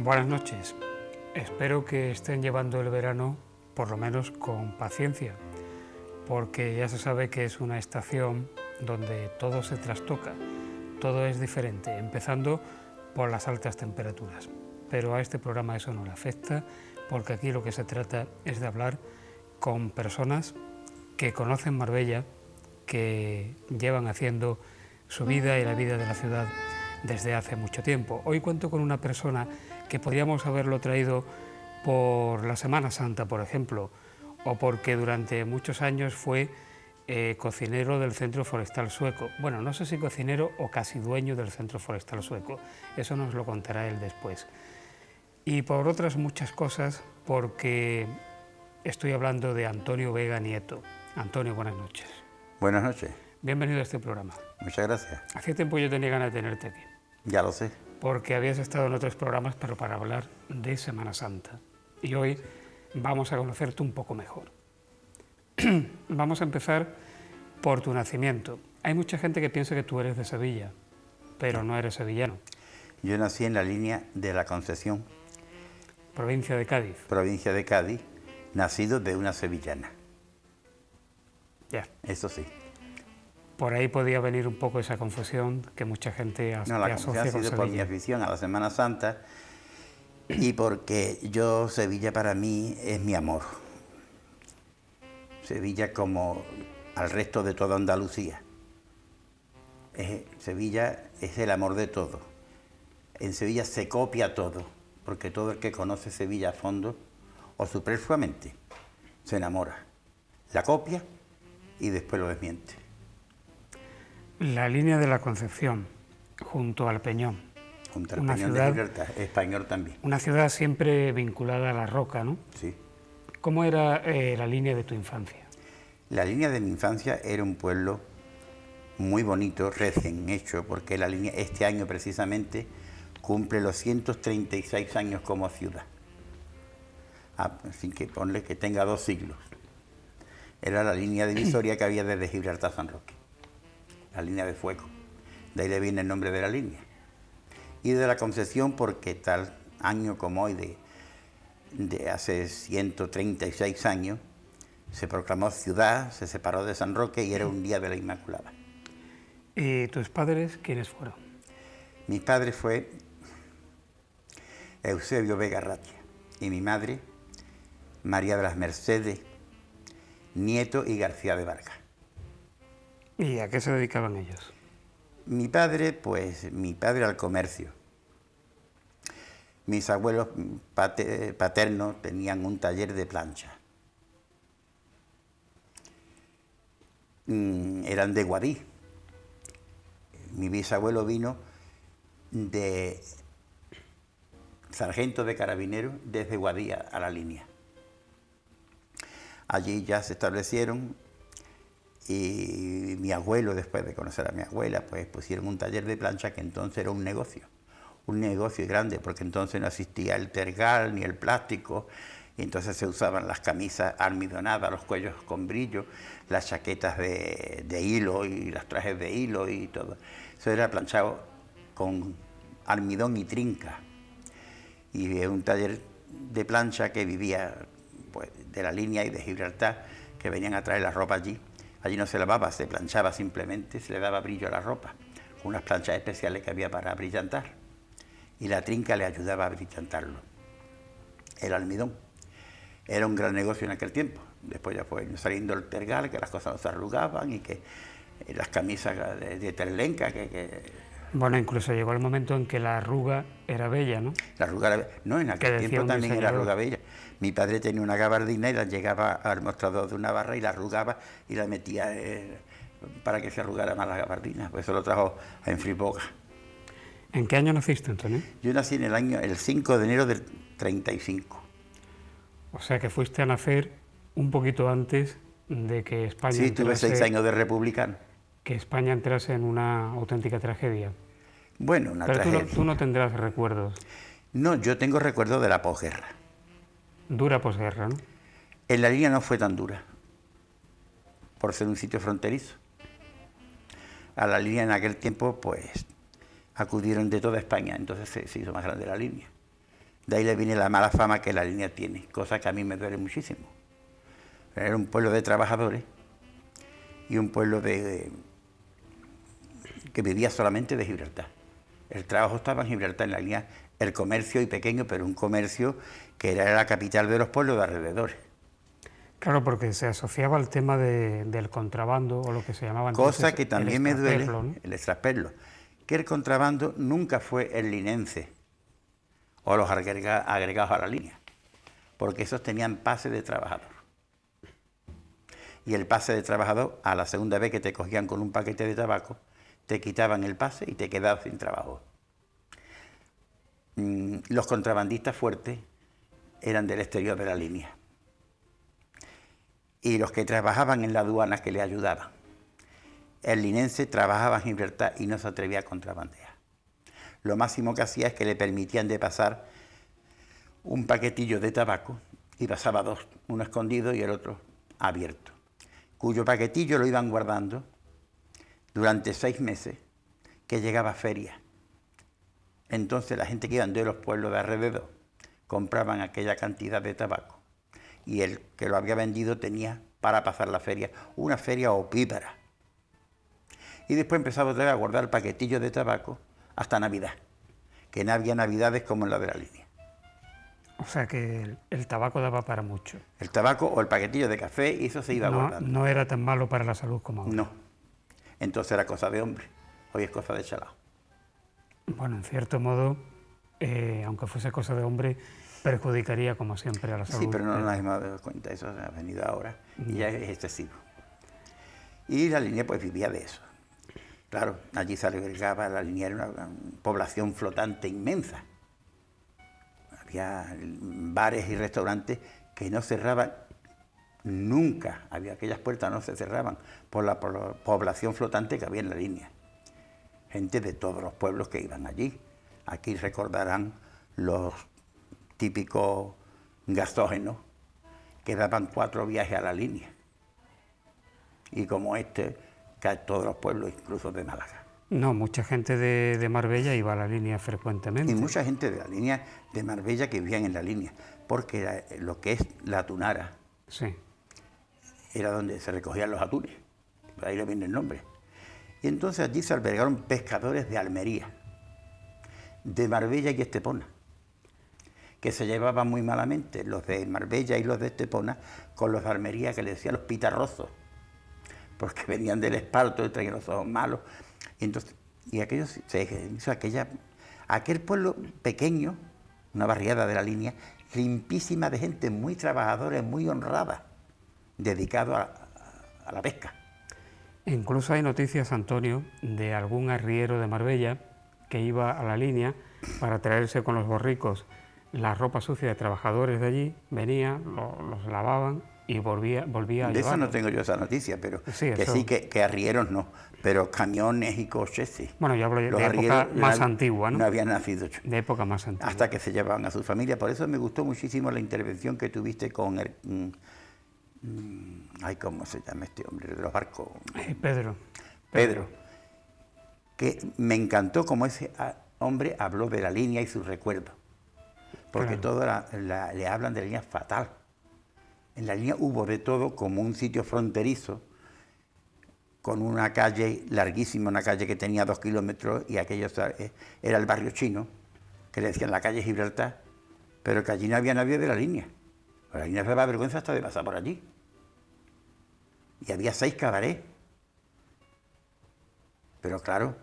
Buenas noches. Espero que estén llevando el verano por lo menos con paciencia, porque ya se sabe que es una estación donde todo se trastoca, todo es diferente, empezando por las altas temperaturas. Pero a este programa eso no le afecta, porque aquí lo que se trata es de hablar con personas que conocen Marbella, que llevan haciendo su vida y la vida de la ciudad desde hace mucho tiempo. Hoy cuento con una persona que podríamos haberlo traído por la Semana Santa, por ejemplo, o porque durante muchos años fue cocinero del Centro Forestal Sueco. Bueno, no sé si cocinero o casi dueño del Centro Forestal Sueco, eso nos lo contará él después. Y por otras muchas cosas, porque estoy hablando de Antonio Vega Nieto. Antonio, buenas noches. Buenas noches. Bienvenido a este programa. Muchas gracias. Hacía tiempo yo tenía ganas de tenerte aquí. Ya lo sé. Porque habías estado en otros programas, pero para hablar de Semana Santa. Y hoy vamos a conocerte un poco mejor. Vamos a empezar por tu nacimiento. Hay mucha gente que piensa que tú eres de Sevilla, pero no eres sevillano. Yo nací en la línea de la Concepción, Provincia de Cádiz. provincia de Cádiz, nacido de una sevillana. Ya. Eso sí. Por ahí podía venir un poco esa confusión que mucha gente No, la te confusión asocia ha con sido por mi Sevilla. afición a la Semana Santa y porque Sevilla para mí es mi amor. Sevilla como al resto de toda Andalucía. Sevilla es el amor de todo. En Sevilla se copia todo, porque todo el que conoce Sevilla a fondo o superfluamente se enamora. La copia y después lo desmiente. La línea de la Concepción, junto al Peñón. Junto al Una Peñón ciudad- de Gibraltar, español también. Una ciudad siempre vinculada a la roca, ¿no? Sí. ¿Cómo era la línea de tu infancia? La línea de mi infancia era un pueblo muy bonito, recién hecho, porque la línea este año precisamente cumple los 136 años como ciudad. Así que ponle que tenga 2 siglos. Era la línea divisoria que había desde Gibraltar a San Roque, la línea de fuego. De ahí le viene el nombre de la línea. Y de la Concepción porque tal año como hoy, de hace 136 años, se proclamó ciudad, se separó de San Roque y era un día de la Inmaculada. ¿Y tus padres quiénes fueron? Mi padre fue Eusebio Vega Ratia y mi madre María de las Mercedes Nieto y García de Vargas. ¿Y a qué se dedicaban ellos? Mi padre al comercio. Mis abuelos paternos tenían un taller de plancha. Eran de Guadí. Mi bisabuelo vino de sargento de carabineros desde Guadí a la línea. Allí ya se establecieron y mi abuelo, después de conocer a mi abuela, pues pusieron un taller de plancha que entonces era un negocio grande, porque entonces no existía el tergal ni el plástico, y entonces se usaban las camisas almidonadas, los cuellos con brillo, las chaquetas de hilo y los trajes de hilo y todo. Eso era planchado con almidón y trinca. Y era un taller de plancha que vivía pues, de la línea y de Gibraltar, que venían a traer la ropa allí. Allí no se lavaba, se planchaba simplemente, se le daba brillo a la ropa, con unas planchas especiales que había para brillantar. Y la trinca le ayudaba a brillantarlo. El almidón. Era un gran negocio en aquel tiempo. Después ya fue saliendo el tergal, que las cosas no se arrugaban y que las camisas de terlenca, Bueno, incluso llegó el momento en que la arruga era bella, ¿no? la arruga era, no, en aquel decía tiempo un también era diseñador. arruga bella. Mi padre tenía una gabardina y la llegaba al mostrador de una barra y la arrugaba y la metía para que se arrugara más la gabardina. Pues eso lo trajo en Friboga. ¿En qué año naciste, Antonio? Yo nací en el 5 de enero del 35. O sea que fuiste a nacer un poquito antes de que España Sí, tuve 6 años de republicano. que España entrase en una auténtica tragedia. Bueno, una Pero tragedia. tú no tendrás recuerdos. No, yo tengo recuerdos de la posguerra. Dura posguerra, ¿no? En la línea no fue tan dura, por ser un sitio fronterizo. A la línea en aquel tiempo, pues, acudieron de toda España, entonces se hizo más grande la línea. De ahí le viene la mala fama que la línea tiene, cosa que a mí me duele muchísimo. Era un pueblo de trabajadores y un pueblo que vivía solamente de Gibraltar. El trabajo estaba en Gibraltar, en la línea, el comercio y pequeño, pero un comercio que era la capital de los pueblos de alrededor. Claro, porque se asociaba al tema del contrabando o lo que se llamaba entonces Cosa que también me duele, ¿no? el extraperlo, que el contrabando nunca fue el linense o los agregados a la línea, porque esos tenían pase de trabajador. Y el pase de trabajador, a la segunda vez que te cogían con un paquete de tabaco, te quitaban el pase y te quedabas sin trabajo. Los contrabandistas fuertes eran del exterior de la línea. Y los que trabajaban en la aduana que le ayudaban. El linense trabajaba en Gibraltar y no se atrevía a contrabandear. Lo máximo que hacía es que le permitían de pasar un paquetillo de tabaco y pasaba dos, uno escondido y el otro abierto, cuyo paquetillo lo iban guardando durante 6 meses, que llegaba a feria. Entonces la gente que iban de los pueblos de alrededor compraban aquella cantidad de tabaco y el que lo había vendido tenía para pasar la feria, una feria opípara. Y después empezaba otra vez a guardar el paquetillo de tabaco hasta Navidad, que no había Navidades como en la de la línea. O sea que el tabaco daba para mucho. El tabaco o el paquetillo de café, y eso se iba guardando. No era tan malo para la salud como ahora. No. Entonces era cosa de hombre, hoy es cosa de chalao. Bueno, en cierto modo, aunque fuese cosa de hombre, perjudicaría como siempre a la salud. Sí, pero no nos hemos dado cuenta, eso ha venido ahora y ya es excesivo. Y la línea pues vivía de eso. Claro, allí se albergaba, la línea era una población flotante inmensa. Había bares y restaurantes que no cerraban nunca, había aquellas puertas no se cerraban por la población flotante que había en la línea. Gente de todos los pueblos que iban allí. Aquí recordarán los típicos gasógenos que daban 4 viajes a la línea. Y como que todos los pueblos, incluso de Málaga. No, mucha gente de Marbella iba a la línea frecuentemente. Y mucha gente de la línea de Marbella que vivían en la línea, porque lo que es la tunara, sí, era donde se recogían los atunes, por ahí le viene el nombre. Y entonces allí se albergaron pescadores de Almería, de Marbella y Estepona, que se llevaban muy malamente los de Marbella y los de Estepona con los de Almería, que les decían los pitarrosos, porque venían del esparto y traían los ojos malos. Y entonces, se hizo aquel pueblo pequeño, una barriada de la línea, limpísima de gente, muy trabajadora, muy honrada, dedicado a la pesca. Incluso hay noticias, Antonio, de algún arriero de Marbella que iba a la línea para traerse con los borricos la ropa sucia de trabajadores de allí, venía, los lavaban y volvía a llevarlo. De eso no tengo yo esa noticia, pero sí, que arrieros no, pero camiones y coches sí. Bueno, yo hablo de época más antigua, ¿no? No habían nacido yo. De época más antigua. Hasta que se llevaban a su familia. Por eso me gustó muchísimo la intervención que tuviste con el... ay, ¿cómo se llama este hombre de los barcos? Pedro. Que me encantó cómo ese hombre habló de la línea y sus recuerdos. Porque claro, todo le hablan de la línea fatal. En la línea hubo de todo, como un sitio fronterizo, con una calle larguísima, una calle que tenía 2 kilómetros, y aquello era el barrio chino, que le decían la calle Gibraltar, pero que allí no había nadie de la línea. La línea se daba vergüenza hasta de pasar por allí. Y había 6 cabarets. Pero claro,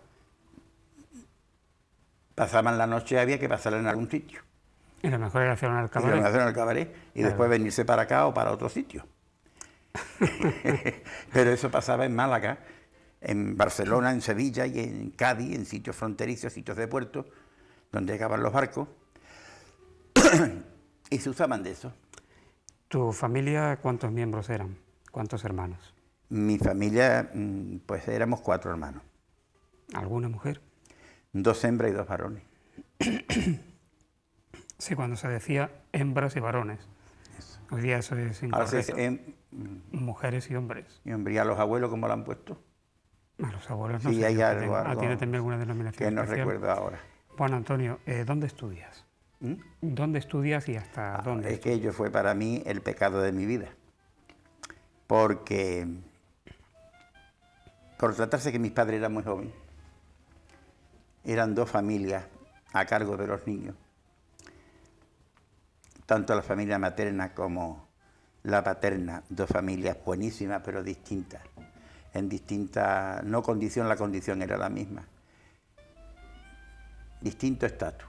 pasaban la noche, había que pasarla en algún sitio. Y lo mejor era hacerlo en el cabaret. Y lo mejor era en el cabaret, y claro, después venirse para acá o para otro sitio. Pero eso pasaba en Málaga, en Barcelona, en Sevilla y en Cádiz, en sitios fronterizos, sitios de puerto, donde llegaban los barcos, y se usaban de eso. ¿Tu familia cuántos miembros eran? ¿Cuántos hermanos? Mi familia, pues éramos 4 hermanos. ¿Alguna mujer? 2 hembras y 2 varones. Sí, cuando se decía hembras y varones. Eso. Hoy día eso es incorrecto. Mujeres y hombres. ¿Y hombre, a los abuelos cómo lo han puesto? A los abuelos no sí, sé. Hay algo ¿Tiene también alguna denominación que no especial? recuerdo ahora. Bueno, Antonio, ¿dónde estudias? ¿Mm? ¿Dónde estudias y hasta dónde? Es que ello fue para mí el pecado de mi vida, porque por tratarse que mis padres eran muy jóvenes, eran dos familias a cargo de los niños, tanto la familia materna como la paterna, dos familias buenísimas pero distintas, en distinta, no condición, la condición era la misma, distinto estatus.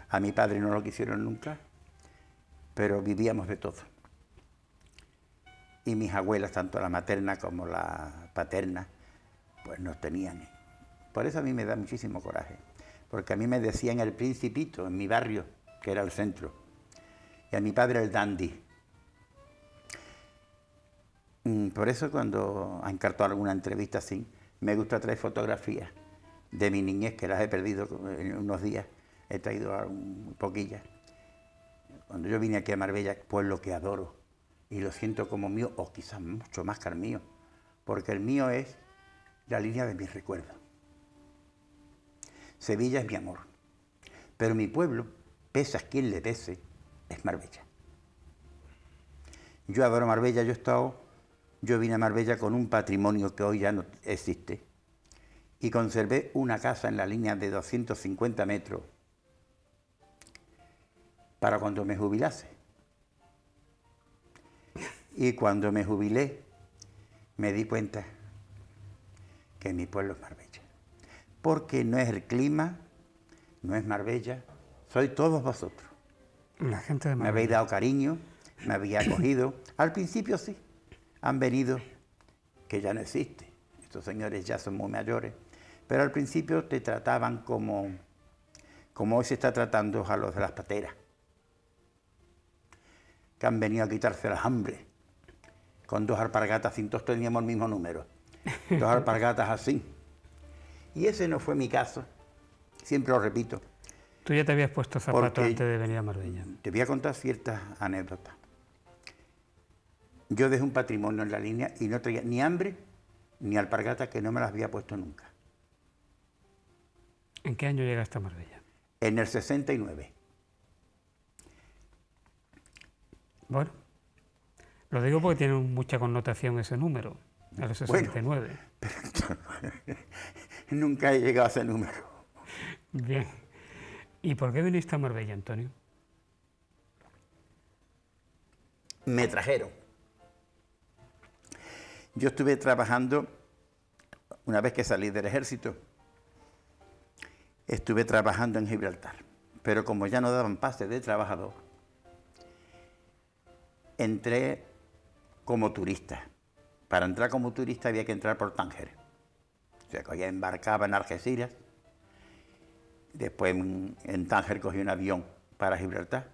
A mi padre no lo quisieron nunca, pero vivíamos de todo. Y mis abuelas, tanto la materna como la paterna, pues nos tenían. Por eso a mí me da muchísimo coraje, porque a mí me decían el Principito en mi barrio, que era el centro, y a mi padre el dandy. Por eso cuando ha encartado alguna entrevista así, me gusta traer fotografías de mi niñez, que las he perdido en unos días, he traído un poquillas. Cuando yo vine aquí a Marbella, pueblo que adoro, y lo siento como mío, o quizás mucho más que el mío, porque el mío es la línea de mis recuerdos. Sevilla es mi amor, pero mi pueblo, pese a quien le pese, es Marbella. Yo adoro Marbella, yo vine a Marbella con un patrimonio que hoy ya no existe, y conservé una casa en la línea de 250 metros para cuando me jubilase. Y cuando me jubilé, me di cuenta que mi pueblo es Marbella. Porque no es el clima, no es Marbella, soy todos vosotros. La gente de Me Marbella. habéis dado cariño, me habéis acogido. Al principio sí, han venido, que ya no existe. Estos señores ya son muy mayores, pero al principio te trataban como hoy se está tratando a los de las pateras, que han venido a quitarse las hambres. Con dos alpargatas, sin todos teníamos el mismo número. Dos alpargatas así. Y ese no fue mi caso, siempre lo repito. Tú ya te habías puesto zapatos antes de venir a Marbella. Te voy a contar ciertas anécdotas. Yo dejé un patrimonio en la línea y no traía ni hambre ni alpargatas, que no me las había puesto nunca. ¿En qué año llegaste a Marbella? En el 69. Bueno, lo digo porque tiene mucha connotación ese número, el 69. Bueno, nunca he llegado a ese número. Bien. ¿Y por qué viniste a Marbella, Antonio? Me trajeron. Yo estuve trabajando, una vez que salí del ejército, estuve trabajando en Gibraltar, pero como ya no daban pase de trabajador, entré como turista. Para entrar como turista había que entrar por Tánger. O sea, que ya embarcaba en Algeciras, después en Tánger cogí un avión para Gibraltar,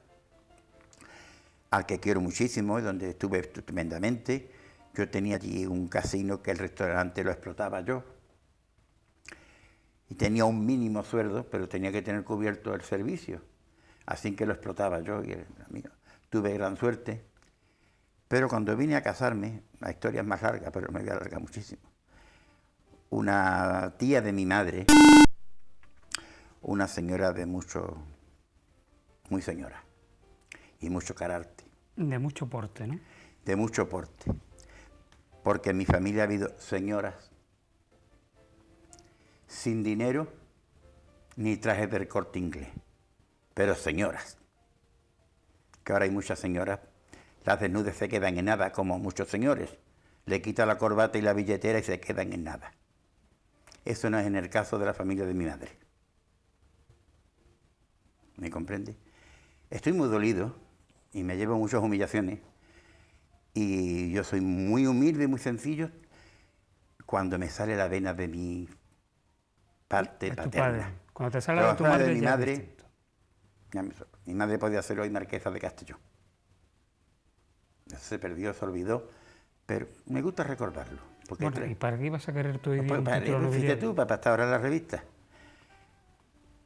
al que quiero muchísimo, y donde estuve tremendamente. Yo tenía allí un casino que el restaurante lo explotaba yo, y tenía un mínimo sueldo, pero tenía que tener cubierto el servicio, así que lo explotaba yo y el amigo. Tuve gran suerte, pero cuando vine a casarme, la historia es más larga, pero me voy a alargar muchísimo. Una tía de mi madre, una señora de muy señora, y mucho carácter. De mucho porte, ¿no? De mucho porte, porque en mi familia ha habido señoras sin dinero ni trajes del Corte Inglés, pero señoras, que ahora hay muchas señoras, las desnudes se quedan en nada, como muchos señores, le quita la corbata y la billetera y se quedan en nada. Eso no es en el caso de la familia de mi madre. ¿Me comprende? Estoy muy dolido y me llevo muchas humillaciones, y yo soy muy humilde y muy sencillo cuando me sale la vena de mi parte paterna. Cuando te sale de tu madre, mi madre, mi madre podía ser hoy marquesa de Castellón. Eso se perdió, se olvidó, pero me gusta recordarlo. Porque bueno, ¿y para qué ibas a querer tu idioma? Fíjate tú, para estar ahora en la revista.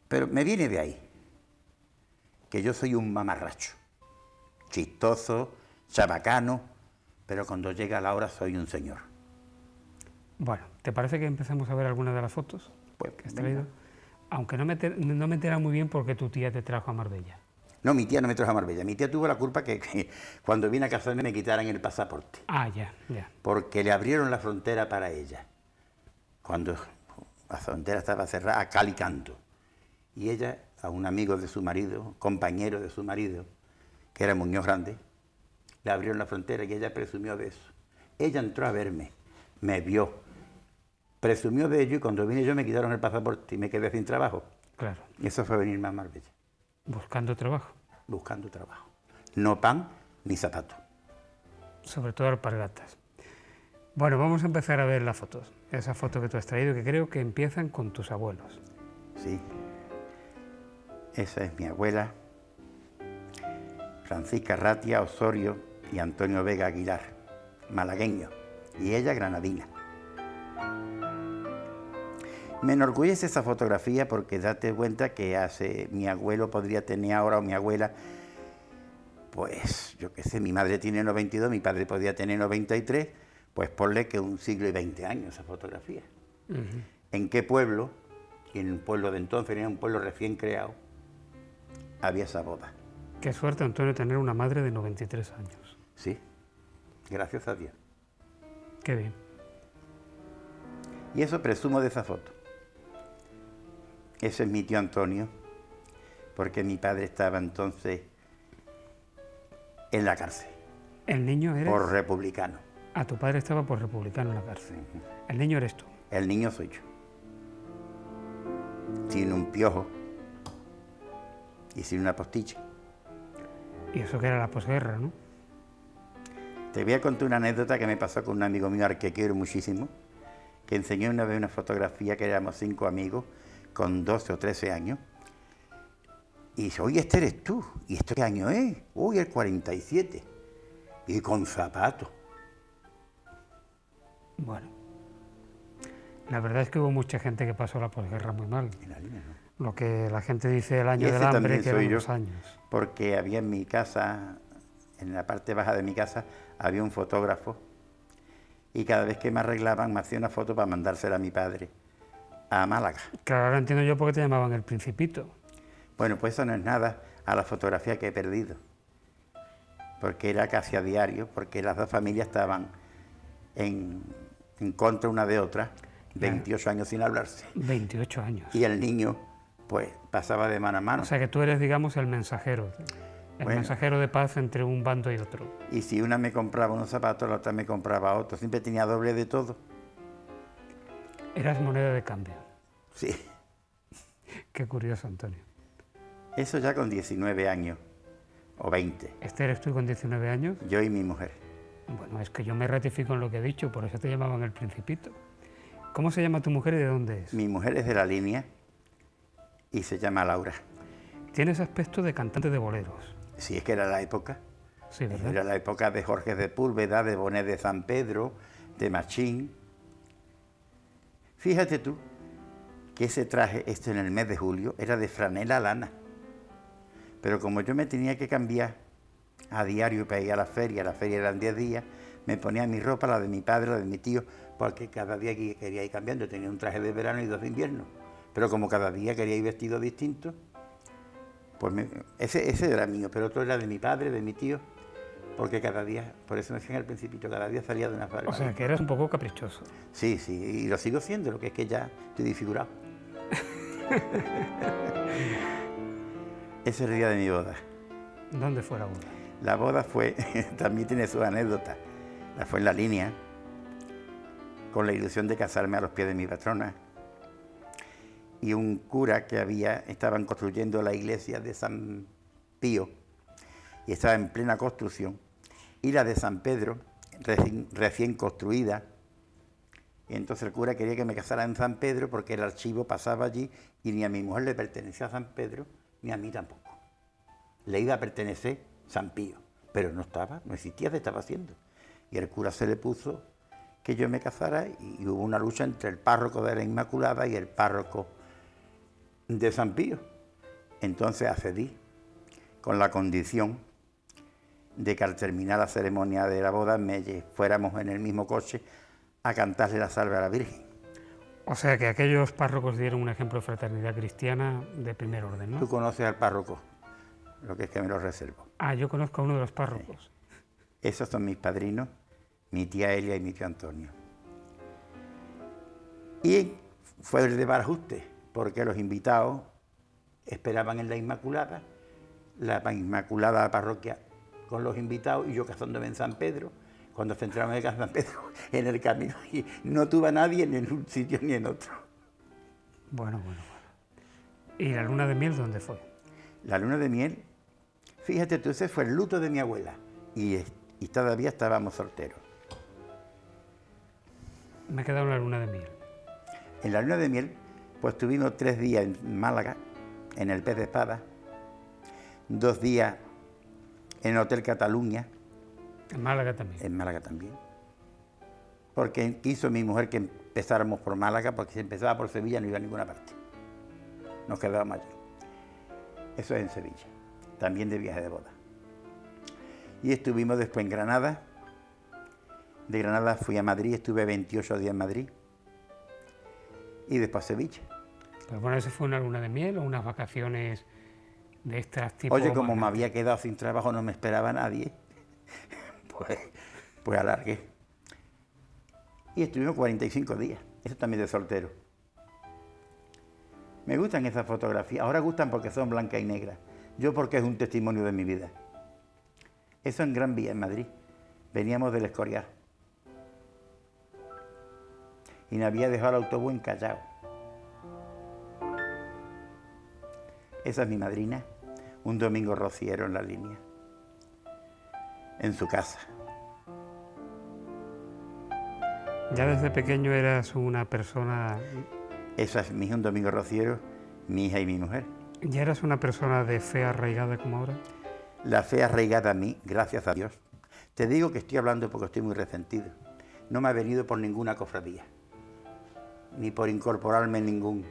Pero me viene de ahí, que yo soy un mamarracho, chistoso, chabacano, pero cuando llega la hora soy un señor. Bueno, ¿te parece que empecemos a ver algunas de las fotos Pues, que has traído? Aunque no me entera muy bien por qué tu tía te trajo a Marbella. No, mi tía no me trajo a Marbella. Mi tía tuvo la culpa que cuando vine a casarme me quitaran el pasaporte. Ah, ya, ya. Porque le abrieron la frontera para ella. Cuando la frontera estaba cerrada a cal y canto. Y ella, a un amigo de su marido, compañero de su marido, que era Muñoz Grande, le abrieron la frontera y ella presumió de eso. Ella entró a verme, me vio, presumió de ello y cuando vine yo me quitaron el pasaporte y me quedé sin trabajo. Claro. Y eso fue venirme a Marbella. Buscando trabajo. Buscando trabajo. No pan ni zapato. Sobre todo alpargatas. Bueno, vamos a empezar a ver las fotos. Esa foto que tú has traído, que creo que empiezan con tus abuelos. Sí. Esa es mi abuela, Francisca Ratia Osorio y Antonio Vega Aguilar, malagueño, y ella granadina. Me enorgullece esa fotografía porque date cuenta que mi abuelo podría tener ahora, o mi abuela, pues yo qué sé, mi madre tiene 92, mi padre podría tener 93, pues ponle que un siglo y 20 años esa fotografía. ¿En qué pueblo? Y en un pueblo de entonces, era un pueblo recién creado, había esa boda. Qué suerte, Antonio, tener una madre de 93 años. Sí, gracias a Dios. Qué bien. Y eso presumo de esa foto. Ese es mi tío Antonio, porque mi padre estaba entonces en la cárcel. ¿El niño eres? Por republicano. Ah, tu padre estaba por republicano en la cárcel. El niño eres tú. El niño soy yo. Sin un piojo y sin una postilla. Y eso que era la posguerra, ¿no? Te voy a contar una anécdota que me pasó con un amigo mío al que quiero muchísimo, que enseñó una vez una fotografía que éramos 5 amigos con 12 o 13 años. Y dice, oye, este eres tú. ¿Y esto qué año es? Uy, el 47. Y con zapatos. Bueno, la verdad es que hubo mucha gente que pasó la posguerra muy mal. En la línea, ¿no? Lo que la gente dice el año Y ese del hambre, también que soy eran yo, los años. porque había en mi casa, en la parte baja de mi casa, había un fotógrafo y cada vez que me arreglaban me hacía una foto para mandársela a mi padre, a Málaga. Claro, ahora entiendo yo por qué te llamaban el Principito. Bueno, pues eso no es nada a la fotografía que he perdido, porque era casi a diario, porque las dos familias estaban en contra una de otra, 28 años sin hablarse. 28 años. Y el niño, pues, pasaba de mano a mano. O sea que tú eres, digamos, el mensajero. El Bueno. mensajero de paz entre un bando y otro. Y si una me compraba unos zapatos, la otra me compraba otros. Siempre tenía doble de todo. Eras moneda de cambio. Sí. Qué curioso, Antonio. Eso ya con 19 años, o 20. ¿Este eres tú con 19 años? Yo y mi mujer. Bueno, es que yo me ratifico en lo que he dicho, por eso te llamaban el Principito. ¿Cómo se llama tu mujer y de dónde es? Mi mujer es de la línea y se llama Laura. Tienes aspecto de cantante de boleros. Sí, es que era la época. Sí, ¿verdad? Era la época de Jorge de Púlveda, de Bonet de San Pedro, de Machín. Fíjate tú que ese traje, en el mes de julio, era de franela lana. Pero como yo me tenía que cambiar a diario para ir a la feria eran 10 días, me ponía mi ropa, la de mi padre, la de mi tío, porque cada día quería ir cambiando. Tenía un traje de verano y 2 de invierno. Pero como cada día quería ir vestido distinto, pues ese era mío, pero otro era de mi padre, de mi tío, porque cada día, por eso me decían al Principito, cada día salía de una forma. O sea, que eras un poco caprichoso. Sí, sí, y lo sigo siendo, lo que es que ya estoy disfigurado. Ese es el día de mi boda. ¿Dónde fue la boda? La boda fue, también tiene su anécdota, la fue en la línea, con la ilusión de casarme a los pies de mi patrona. Y un cura que estaban construyendo la iglesia de San Pío, y estaba en plena construcción, y la de San Pedro, recién construida. Y entonces el cura quería que me casara en San Pedro porque el archivo pasaba allí y ni a mi mujer le pertenecía a San Pedro, ni a mí tampoco. Le iba a pertenecer San Pío, pero no existía, se estaba haciendo. Y el cura se le puso que yo me casara y hubo una lucha entre el párroco de la Inmaculada y el párroco de San Pío. Entonces accedí con la condición de que al terminar la ceremonia de la boda fuéramos en el mismo coche a cantarle la salve a la Virgen. O sea que aquellos párrocos dieron un ejemplo de fraternidad cristiana de primer orden, ¿no? Tú conoces al párroco, lo que es que me lo reservo. Ah, yo conozco a uno de los párrocos. Esos son mis padrinos, mi tía Elia y mi tío Antonio. Y fue el de barajuste, porque los invitados esperaban en la Inmaculada parroquia con los invitados y yo casándome en San Pedro, cuando se entraron en San Pedro en el camino y no tuve a nadie ni en un sitio ni en otro. Bueno. ¿Y la luna de miel dónde fue? La luna de miel, fíjate tú, ese fue el luto de mi abuela y todavía estábamos solteros. Me he quedado en la luna de miel. En la luna de miel, pues tuvimos 3 días en Málaga, en el Pez de Espada, 2 días en el Hotel Cataluña. En Málaga también. En Málaga también. Porque quiso mi mujer que empezáramos por Málaga, porque si empezaba por Sevilla no iba a ninguna parte. Nos quedábamos allí. Eso es en Sevilla, también de viaje de boda. Y estuvimos después en Granada. De Granada fui a Madrid, estuve 28 días en Madrid. Y después a Sevilla. Pero bueno, ¿eso fue una luna de miel o unas vacaciones de estas tipo? Oye, como me había quedado sin trabajo, no me esperaba nadie, pues alargué. Y estuvimos 45 días, eso también de soltero. Me gustan esas fotografías, ahora gustan porque son blancas y negras, yo porque es un testimonio de mi vida. Eso en Gran Vía, en Madrid, veníamos del Escorial. Y me había dejado el autobús en Callao. Esa es mi madrina, un domingo rociero en la línea, en su casa. ¿Ya desde pequeño eras una persona? Esa es mi hija, un domingo rociero, mi hija y mi mujer. ¿Ya eras una persona de fe arraigada como ahora? La fe arraigada a mí, gracias a Dios. Te digo que estoy hablando porque estoy muy resentido. No me ha venido por ninguna cofradía, ni por incorporarme en ningún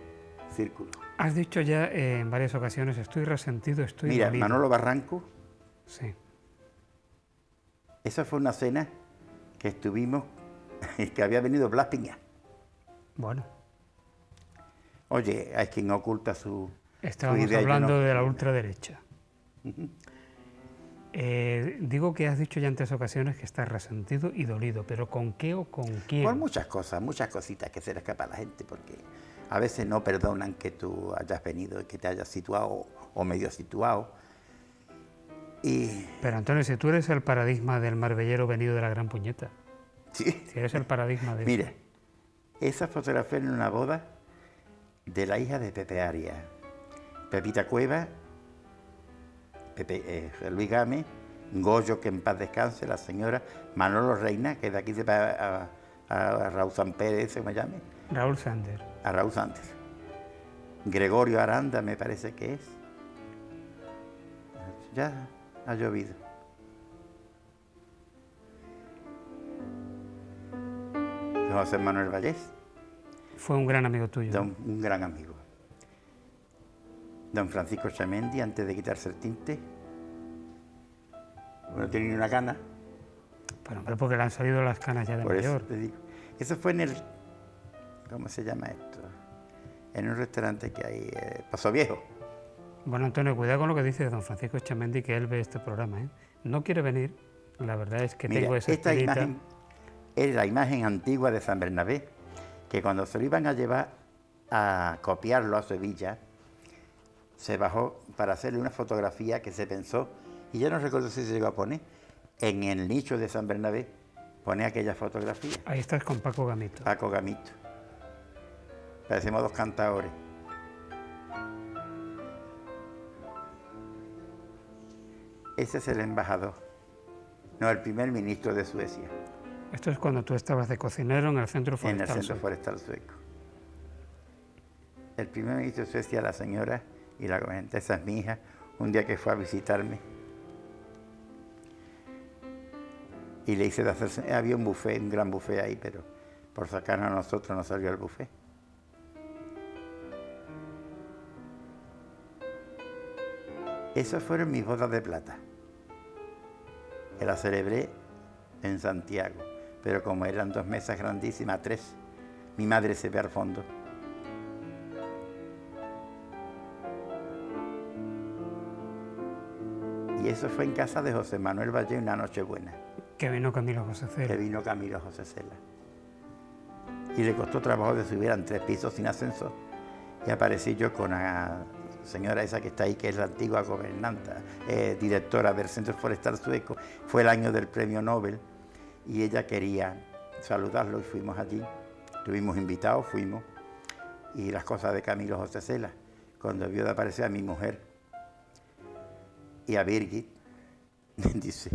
círculo. Has dicho ya en varias ocasiones, estoy resentido, estoy Mira, dolido. Manolo Barranco, Sí. esa fue una cena que estuvimos, que había venido Blas Piña. Bueno. Oye, hay quien oculta su Estábamos idea. hablando de la ultraderecha. Digo que has dicho ya en 3 ocasiones que estás resentido y dolido, pero ¿con qué o con quién? Por muchas cosas, muchas cositas que se le escapa a la gente, porque a veces no perdonan que tú hayas venido y que te hayas situado o medio situado. Pero Antonio, si tú eres el paradigma del marbellero venido de la Gran Puñeta, Sí. si eres el paradigma de Mira, esa fotografía en una boda de la hija de Pepe Arias, Pepita Cueva, Luis Gámez, Goyo, que en paz descanse, la señora Manolo Reina, que de aquí se va a Raúl San Pérez, ¿se me llame? Raúl Sander. A Raúl Sánchez. Gregorio Aranda, me parece que es. Ya ha llovido. José Manuel Vallés. Fue un gran amigo tuyo. Un gran amigo. Don Francisco Chamendi, antes de quitarse el tinte. No tiene ni una cana. Bueno, pero porque le han salido las canas ya de Por mayor. eso te digo. Eso fue en el... ¿Cómo se llama esto? En un restaurante que hay, Paso Viejo. Bueno, Antonio, cuidado con lo que dice don Francisco Chamendi, que él ve este programa, ¿eh? No quiere venir, la verdad es que Mira, tengo esa esta estelita. imagen es la imagen antigua de San Bernabé, que cuando se lo iban a llevar a copiarlo a Sevilla, se bajó para hacerle una fotografía que se pensó, y ya no recuerdo si se llegó a poner, en el nicho de San Bernabé, pone aquella fotografía. Ahí estás con Paco Gamito. Paco Gamito. Parecemos 2 cantadores. Ese es el embajador, no, el primer ministro de Suecia. Esto es cuando tú estabas de cocinero en el Centro Forestal. En el Centro Sueco. Forestal Sueco. El primer ministro de Suecia, la señora y la gobernante, esa es mi hija, un día que fue a visitarme. Y le hice de hacerse, había un buffet, un gran buffet ahí, pero por sacarnos a nosotros no salió el buffet. Esas fueron mis bodas de plata, que las celebré en Santiago, pero como eran 2 mesas grandísimas, 3, Mi madre se ve al fondo. Y eso fue en casa de José Manuel Valle, una noche buena. Que vino Camilo José Cela. Que vino Camilo José Cela. Y le costó trabajo de subir a 3 pisos sin ascensor. Y aparecí yo con la señora esa que está ahí, que es la antigua gobernanta, directora del Centro Forestal Sueco. Fue el año del Premio Nobel y ella quería saludarlo y fuimos allí. Estuvimos invitados, fuimos. Y las cosas de Camilo José Cela, cuando vio de aparecer a mi mujer y a Birgit, dice,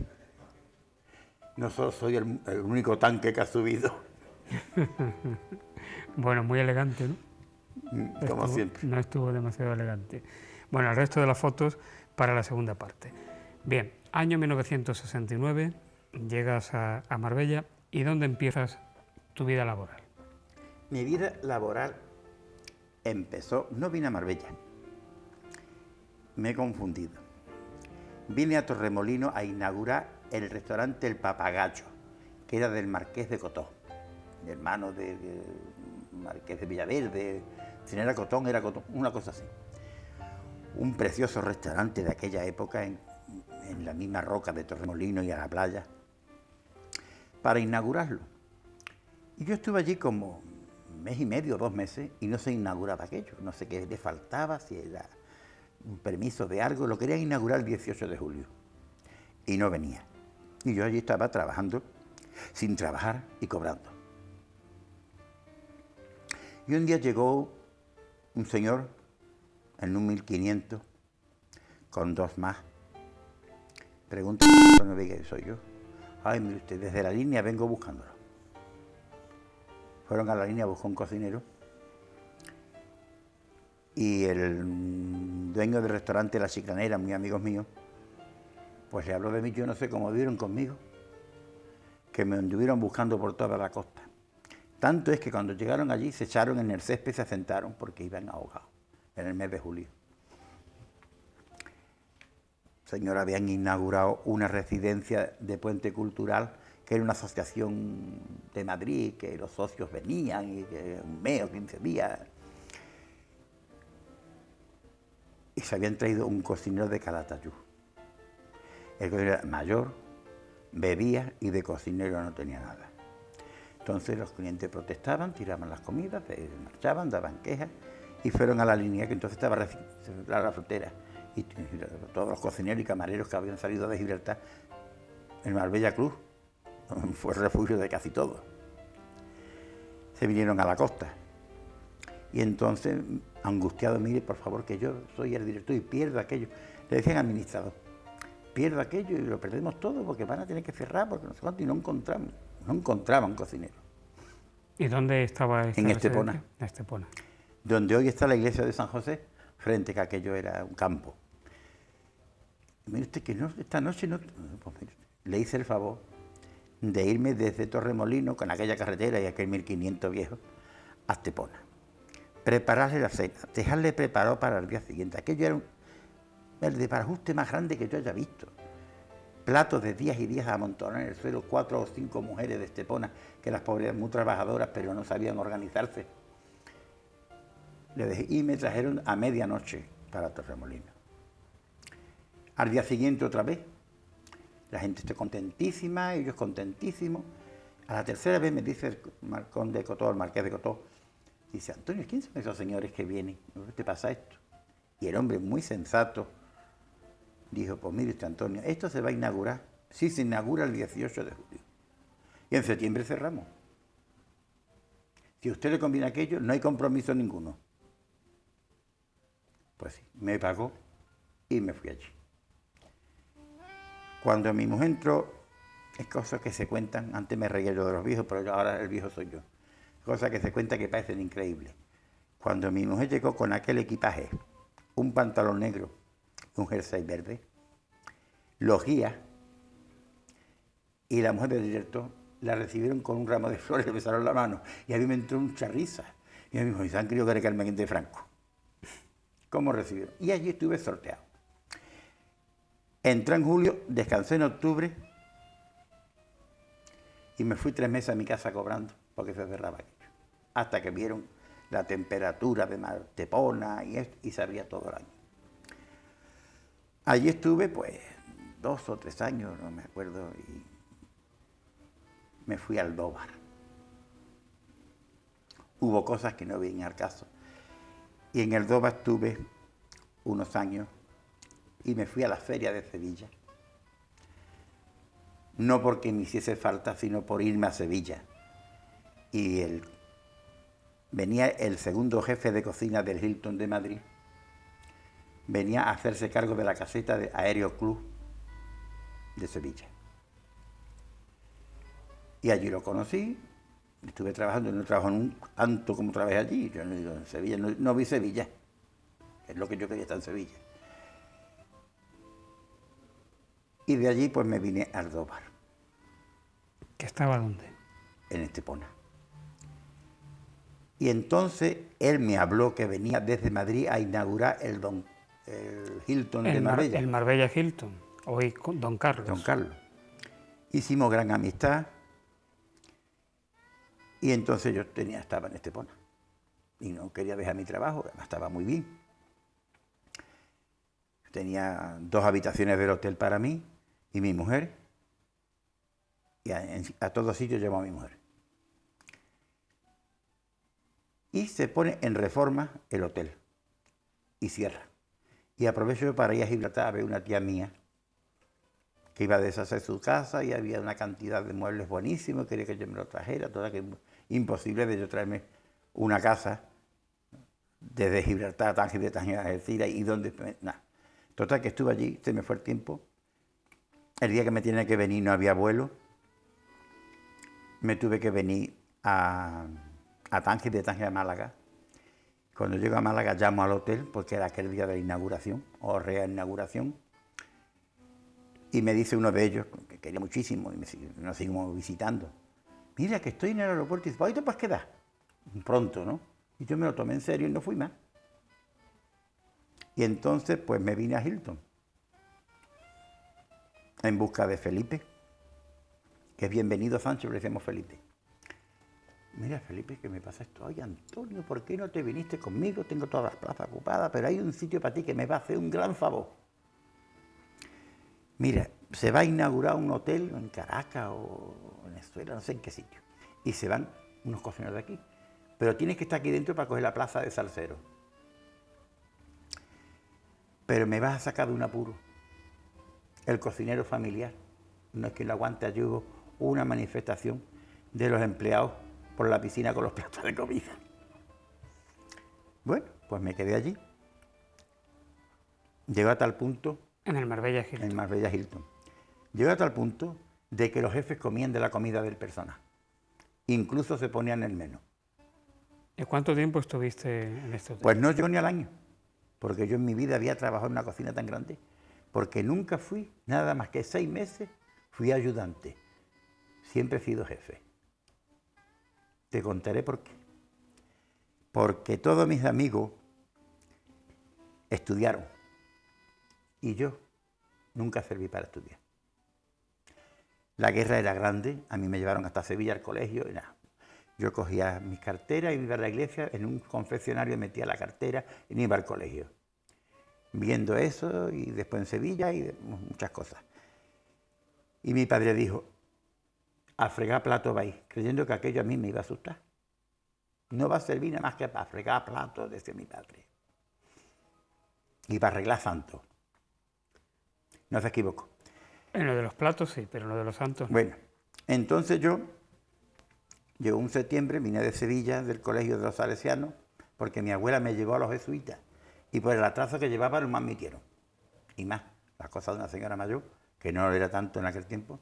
no solo soy el único tanque que ha subido. Bueno, muy elegante, ¿no? Como siempre. No estuvo demasiado elegante. Bueno, el resto de las fotos para la segunda parte. Bien, año 1969, llegas a Marbella. ¿Y dónde empiezas tu vida laboral? Mi vida laboral empezó, no vine a Marbella, me he confundido. Vine a Torremolinos a inaugurar el restaurante El Papagayo, que era del Marqués de Cotó, hermano del Marqués de Villaverde. Si no era Cotón, era Cotón, una cosa así. Un precioso restaurante de aquella época en la misma roca de Torremolinos y a la playa, para inaugurarlo. Y yo estuve allí como 1 mes y medio, 2 meses, y no se inauguraba aquello. No sé qué le faltaba, si era un permiso de algo. Lo querían inaugurar el 18 de julio y no venía. Y yo allí estaba trabajando, sin trabajar y cobrando. Y un día llegó un señor en un 1500 con 2 más. Pregunta, no ve que soy yo. Ay, mire usted, desde la línea vengo buscándolo. Fueron a la línea, buscó un cocinero y el dueño del restaurante La Chiclanera, muy amigos míos, pues le habló de mí. Yo no sé cómo vieron conmigo, que me anduvieron buscando por toda la costa. Tanto es que cuando llegaron allí se echaron en el césped y se sentaron porque iban ahogados en el mes de julio. Señor, habían inaugurado una residencia de Puente Cultural, que era una asociación de Madrid, que los socios venían, y que 1 mes o 15 días. Y se habían traído un cocinero de Calatayud. El cocinero era mayor, bebía y de cocinero no tenía nada. Entonces los clientes protestaban, tiraban las comidas, se marchaban, daban quejas y fueron a la línea, que entonces estaba a la frontera. Y todos los cocineros y camareros que habían salido de Gibraltar, el Marbella Cruz fue el refugio de casi todos. Se vinieron a la costa. Y entonces, angustiado, mire, por favor, que yo soy el director y pierdo aquello. Le decían al administrador, pierdo aquello y lo perdemos todo porque van a tener que cerrar, porque no sé cuánto, y no encontraban cocineros. ¿Y dónde estaba esta En residencia? Estepona. En Estepona. Donde hoy está la iglesia de San José, frente a que aquello era un campo. Mire usted que no, esta noche no... Pues mire, le hice el favor de irme desde Torremolinos, con aquella carretera y aquel 1500 viejo, a Estepona. Prepararle la cena, dejarle preparado para el día siguiente. Aquello era el desbarajuste más grande que yo haya visto. Platos de días y días amontonados en el suelo, 4 o 5 mujeres de Estepona, que las pobres muy trabajadoras, pero no sabían organizarse. Le dejé, y me trajeron a medianoche para Torremolinos. Al día siguiente otra vez, la gente está contentísima, ellos contentísimos. A la tercera vez me dice el conde de Cotó, el marqués de Cotó, dice, Antonio, ¿quién son esos señores que vienen? ¿Qué te pasa esto? Y el hombre muy sensato dijo, pues mire usted, Antonio, esto se va a inaugurar, sí, se inaugura el 18 de julio. Y en septiembre cerramos. Si a usted le conviene aquello, no hay compromiso ninguno. Pues sí, me pagó y me fui allí. Cuando mi mujer entró, es cosas que se cuentan, antes me reía yo de los viejos, pero ahora el viejo soy yo. Cosas que se cuentan que parecen increíbles. Cuando mi mujer llegó con aquel equipaje, un pantalón negro, un jersey verde, los guías y la mujer del director la recibieron con un ramo de flores, le besaron la mano y a mí me entró mucha risa. Y a mí me dijo, ¿y se han querido ver Carmen de Franco? ¿Cómo recibieron? Y allí estuve sorteado. Entré en julio, descansé en octubre y me fui 3 meses a mi casa cobrando porque se cerraba aquello. hasta que vieron la temperatura de Martepona y se abría todo el año. Allí estuve pues 2 o 3 años, no me acuerdo, y me fui al Dóvar. Hubo cosas que no venían al caso. Y en el Dóvar estuve unos años y me fui a la feria de Sevilla. No porque me hiciese falta, sino por irme a Sevilla. Y venía el segundo jefe de cocina del Hilton de Madrid, venía a hacerse cargo de la caseta de Aéreo Club de Sevilla. Y allí lo conocí, estuve trabajando, no trabajo tanto como trabajé allí. Yo no digo en Sevilla, no vi Sevilla, es lo que yo quería estar en Sevilla. Y de allí pues me vine al Dóvar. ¿Que estaba dónde? En Estepona. Y entonces él me habló que venía desde Madrid a inaugurar el Hilton de Marbella. El Marbella Hilton, hoy Don Carlos. Don Carlos. Hicimos gran amistad y entonces yo estaba en Estepona y no quería dejar mi trabajo, además estaba muy bien. Tenía 2 habitaciones del hotel para mí y mi mujer, y a todos sitios llevo a mi mujer. Y se pone en reforma el hotel y cierra. Y aprovecho para ir a Gibraltar a ver una tía mía que iba a deshacer su casa y había una cantidad de muebles buenísimos, quería que yo me lo trajera, toda que imposible de yo traerme una casa desde Gibraltar a Tánger, de Tánger a Algeciras y donde... Nada. Total que estuve allí, se me fue el tiempo. El día que me tenía que venir no había vuelo. Me tuve que venir a Tánger, de Tánger a Málaga. Cuando llego a Málaga llamo al hotel, porque era aquel día de la inauguración, o reinauguración, y me dice uno de ellos, que quería muchísimo, y nos seguimos visitando, mira que estoy en el aeropuerto, y dice, ¿hoy te puedes quedar? Pronto, ¿no? Y yo me lo tomé en serio y no fui más. Y entonces pues me vine a Hilton, en busca de Felipe, que es bienvenido Sánchez, le decimos Felipe. Mira, Felipe, ¿qué me pasa esto? Oye, Antonio, ¿por qué no te viniste conmigo? Tengo todas las plazas ocupadas, pero hay un sitio para ti que me va a hacer un gran favor. Mira, se va a inaugurar un hotel en Caracas o Venezuela, no sé en qué sitio. Y se van unos cocineros de aquí. Pero tienes que estar aquí dentro para coger la plaza de salsero. Pero me vas a sacar de un apuro. El cocinero familiar. No es que lo aguante, allí hubo una manifestación de los empleados por la piscina con los platos de comida. Bueno, pues me quedé allí. Llegó a tal punto... En el Marbella Hilton. En el Marbella Hilton. Llegó a tal punto de que los jefes comían de la comida del personal. Incluso se ponían el menú. ¿Y cuánto tiempo estuviste en este hotel? Pues no llegó ni al año, porque yo en mi vida había trabajado en una cocina tan grande, porque nunca fui, nada más que 6 meses, fui ayudante. Siempre he sido jefe. Te contaré por qué. Porque todos mis amigos estudiaron y yo nunca serví para estudiar. La guerra era grande, a mí me llevaron hasta Sevilla al colegio y nada. Yo cogía mis carteras y iba a la iglesia, en un confesionario metía la cartera y me iba al colegio. Viendo eso y después en Sevilla y muchas cosas. Y mi padre dijo, a fregar platos vais, creyendo que aquello a mí me iba a asustar. No va a servir nada más que para fregar platos, decía mi padre. Y para arreglar santos. No se equivocó. En lo de los platos sí, pero en lo de los santos no. Bueno, entonces llegó un septiembre, vine de Sevilla, del colegio de los salesianos, porque mi abuela me llevó a los jesuitas. Y por el atraso que llevaba no me admitieron. Y más, la cosa de una señora mayor, que no era tanto en aquel tiempo,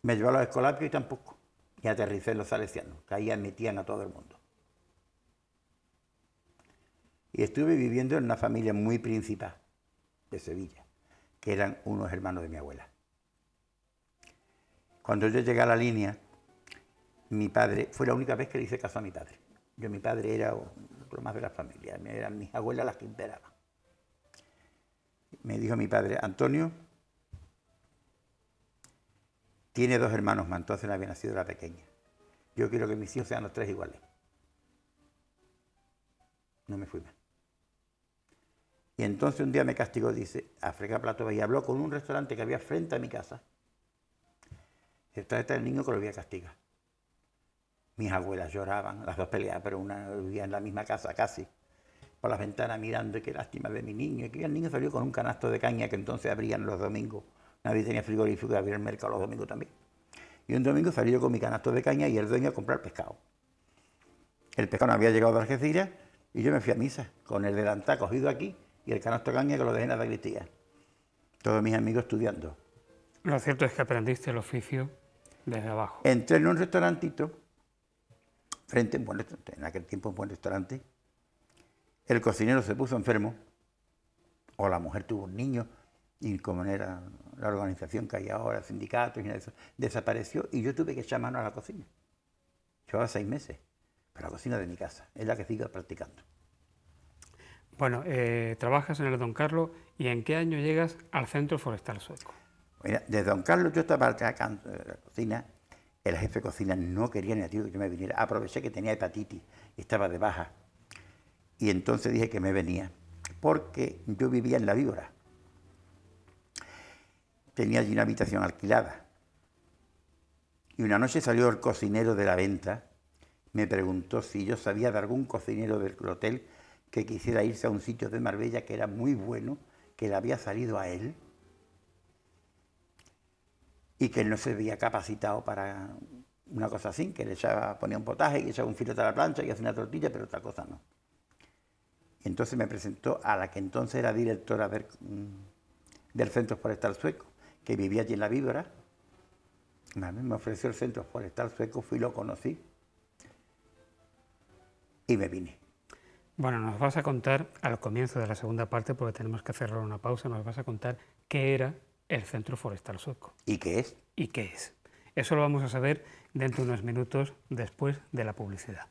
me llevó a los escolapios y tampoco. Y aterricé en los salesianos, que ahí admitían a todo el mundo. Y estuve viviendo en una familia muy principal de Sevilla, que eran unos hermanos de mi abuela. Cuando yo llegué a la línea, mi padre, fue la única vez que le hice caso a mi padre. Mi padre era lo más de la familia, eran mis abuelas las que imperaban. Me dijo mi padre, Antonio, tiene 2 hermanos más, entonces no había nacido la pequeña. yo quiero que mis hijos sean los tres iguales. No me fui más. Y entonces un día me castigó, dice, a fregar platos, y habló con un restaurante que había frente a mi casa. Dice, tráete al niño que lo voy a castigar. Mis abuelas lloraban, las dos peleaban, pero una vivía en la misma casa casi, por las ventanas mirando, y qué lástima de mi niño. Y el niño salió con un canasto de caña que entonces abrían los domingos. Nadie tenía frigorífico y abría el mercado los domingos también. Y un domingo salí yo con mi canasto de caña y el dueño a comprar pescado. El pescado no había llegado de Algeciras y yo me fui a misa con el delantal cogido aquí y el canasto de caña que lo dejé en la sacristía. Todos mis amigos estudiando. Lo cierto es que aprendiste el oficio desde abajo. Entré en un restaurantito, frente, en aquel tiempo un buen restaurante. El cocinero se puso enfermo, o la mujer tuvo un niño, y como no era la organización que hay ahora, sindicatos y nada de eso, desapareció y yo tuve que echar mano a la cocina. Llevaba 6 meses, pero la cocina de mi casa, es la que sigo practicando. Bueno, trabajas en el Don Carlos, ¿y en qué año llegas al Centro Forestal Sueco? Mira, desde Don Carlos yo estaba acá en la cocina, el jefe de cocina no quería ni a ti que yo me viniera, aproveché que tenía hepatitis y estaba de baja, y entonces dije que me venía, porque yo vivía en La Víbora. Tenía allí una habitación alquilada. Y una noche salió el cocinero de la venta, me preguntó si yo sabía de algún cocinero del hotel que quisiera irse a un sitio de Marbella que era muy bueno, que le había salido a él y que él no se veía capacitado para una cosa así, que le ponía un potaje y echaba un filete a la plancha y hacía una tortilla, pero otra cosa no. Y entonces me presentó a la que entonces era directora del Centro Forestal Sueco, que vivía allí en La Víbora. Me ofreció el Centro Forestal Sueco, fui, lo conocí y me vine. Bueno, nos vas a contar al comienzo de la segunda parte, porque tenemos que cerrar una pausa, nos vas a contar qué era el Centro Forestal Sueco. ¿Y qué es? ¿Y qué es? Eso lo vamos a saber dentro de unos minutos después de la publicidad.